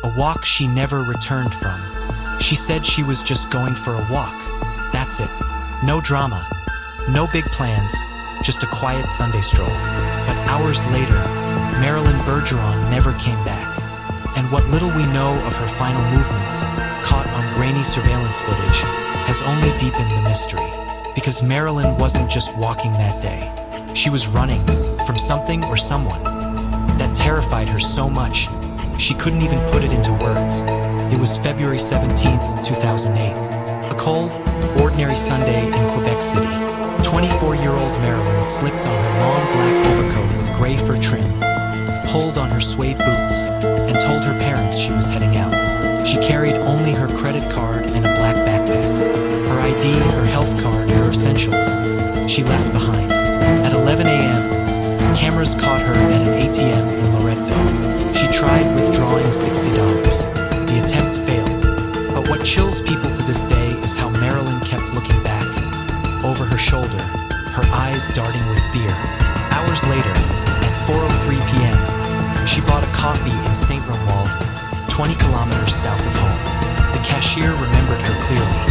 a walk she never returned from. She said she was just going for a walk. That's it. No drama, no big plans, just a quiet Sunday stroll. But hours later, Marilyn Bergeron never came back. And what little we know of her final movements, caught on grainy surveillance footage, has only deepened the mystery. Because Marilyn wasn't just walking that day. She was running from something or someone that terrified her so much she couldn't even put it into words. It was February 17th, 2008. A cold, ordinary Sunday in Quebec City. 24-year-old Marilyn slipped on her long black overcoat with gray fur trim, pulled on her suede boots, and told her parents she was heading out. She carried only her credit card and a black backpack. Her ID, her health card, her essentials. She left behind. At 11 a.m., cameras caught her at an ATM in Loretteville. She tried withdrawing $60. The attempt failed. But what chills people to this day is how Marilyn kept looking back, over her shoulder, her eyes darting with fear. Hours later, at 4:03 p.m., she bought a coffee in St. Romuald, 20 kilometers south of home. The cashier remembered her clearly.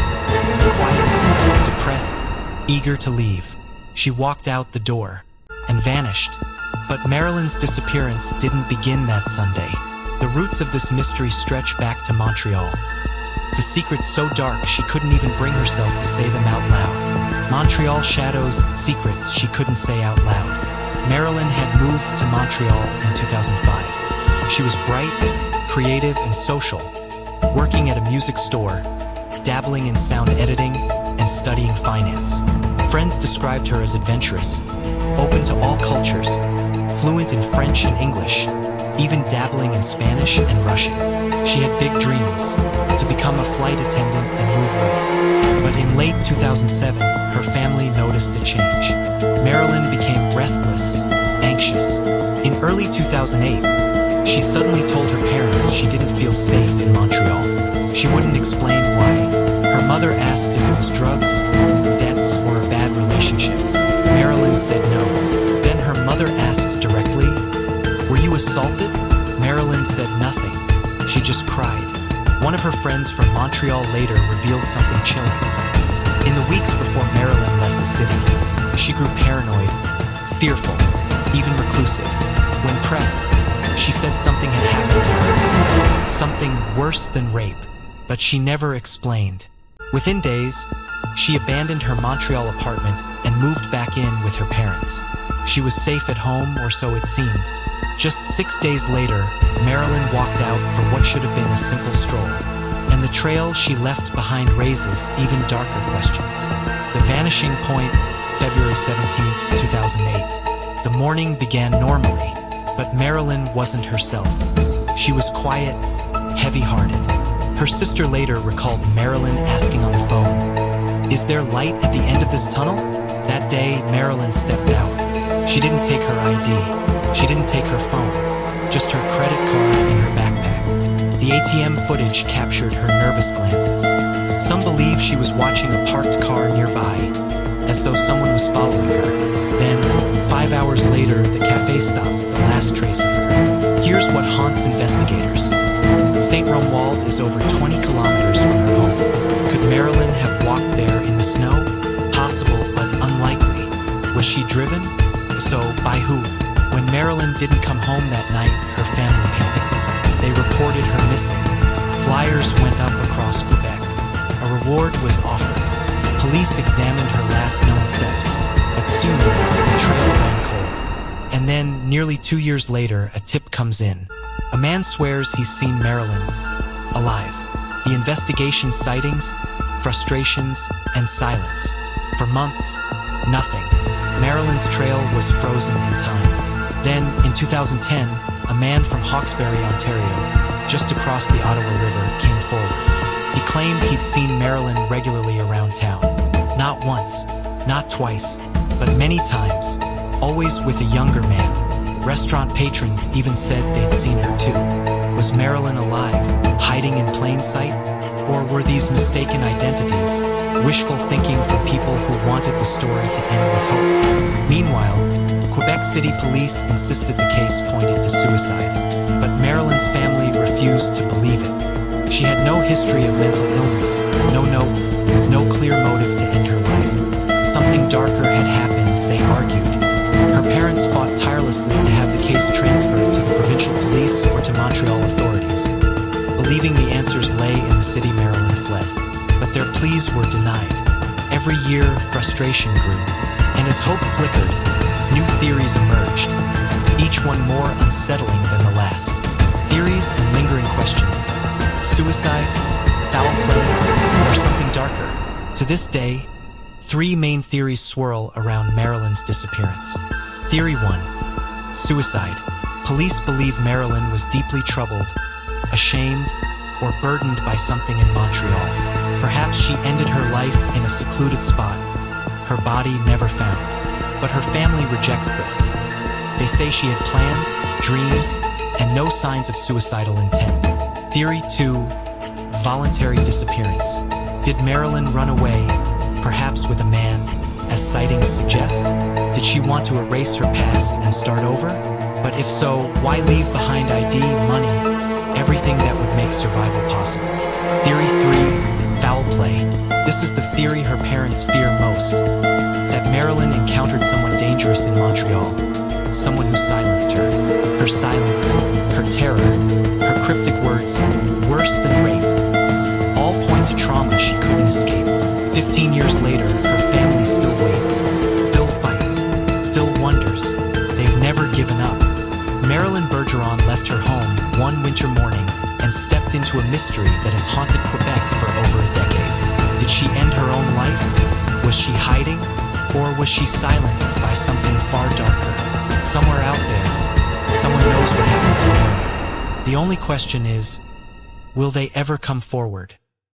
Quiet, depressed, eager to leave. She walked out the door and vanished. But Marilyn's disappearance didn't begin that Sunday. The roots of this mystery stretch back to Montreal, to secrets so dark she couldn't even bring herself to say them out loud. Montreal shadows, secrets she couldn't say out loud. Marilyn had moved to Montreal in 2005. She was bright, creative, and social, working at a music store, dabbling in sound editing, and studying finance. Friends described her as adventurous, open to all cultures, fluent in French and English, even dabbling in Spanish and Russian. She had big dreams, to become a flight attendant and move west. But in late 2007, her family noticed a change. Marilyn became restless, anxious. In early 2008, she suddenly told her parents she didn't feel safe in Montreal. She wouldn't explain why. Her mother asked if it was drugs, debts, or a bad relationship. Marilyn said no. Then her mother asked directly, "Were you assaulted?" Marilyn said nothing. She just cried. One of her friends from Montreal later revealed something chilling. In the weeks before Marilyn left the city, she grew paranoid, fearful, even reclusive. When pressed, she said something had happened to her, something worse than rape, but she never explained. Within days, she abandoned her Montreal apartment and moved back in with her parents. She was safe at home, or so it seemed. Just 6 days later, Marilyn walked out for what should have been a simple stroll. And the trail she left behind raises even darker questions. The vanishing point, February 17th, 2008. The morning began normally, but Marilyn wasn't herself. She was quiet, heavy-hearted. Her sister later recalled Marilyn asking on the phone, "Is there light at the end of this tunnel?" That day, Marilyn stepped out. She didn't take her ID. She didn't take her phone, just her credit card in her backpack. The ATM footage captured her nervous glances. Some believe she was watching a parked car nearby, as though someone was following her. Then, 5 hours later, the cafe stopped the last trace of her. Here's what haunts investigators. St. Romuald is over 20 kilometers from her home. Could Marilyn have walked there in the snow? Possible, but unlikely. Was she driven? So, by who? When Marilyn didn't come home that night, her family panicked. They reported her missing. Flyers went up across Quebec. A reward was offered. Police examined her last known steps, but soon the trail ran cold. And then, nearly 2 years later, a tip comes in. A man swears he's seen Marilyn alive. The investigation sightings, frustrations, and silence. For months, nothing. Marilyn's trail was frozen in time. Then, in 2010, a man from Hawkesbury, Ontario, just across the Ottawa River, came forward. He claimed he'd seen Marilyn regularly around town. Not once, not twice, but many times, always with a younger man. Restaurant patrons even said they'd seen her too. Was Marilyn alive, hiding in plain sight? Or were these mistaken identities, wishful thinking from people who wanted the story to end with hope? Meanwhile, Quebec City police insisted the case pointed to suicide. but Marilyn's family refused to believe it. She had no history of mental illness, no clear motive to end her life. Something darker had happened, they argued. Her parents fought tirelessly to have the case transferred to the provincial police or to Montreal authorities. Believing the answers lay in the city, Marilyn fled. But their pleas were denied. Every year, frustration grew, and as hope flickered, new theories emerged, each one more unsettling than the last. Theories and lingering questions. Suicide, foul play, or something darker. To this day, three main theories swirl around Marilyn's disappearance. Theory 1. Suicide. Police believe Marilyn was deeply troubled, ashamed, or burdened by something in Montreal. Perhaps she ended her life in a secluded spot, her body never found. But her family rejects this. They say she had plans, dreams, and no signs of suicidal intent. Theory 2. Voluntary disappearance. Did Marilyn run away, perhaps with a man, as sightings suggest? Did she want to erase her past and start over? But if so, why leave behind ID, money, everything that would make survival possible? Theory 3. Foul play. This is the theory her parents fear most. That Marilyn encountered someone dangerous in Montreal. Someone who silenced her. Her silence, her terror, her cryptic words, worse than rape. All point to trauma she couldn't escape. 15 years later, her family still waits, still fights, still wonders. They've never given up. Marilyn Bergeron left her home one winter morning and stepped into a mystery that has haunted Quebec for over a decade. Did she end her own life? Was she hiding? Or was she silenced by something far darker? Somewhere out there, someone knows what happened to Marilyn. The only question is, will they ever come forward?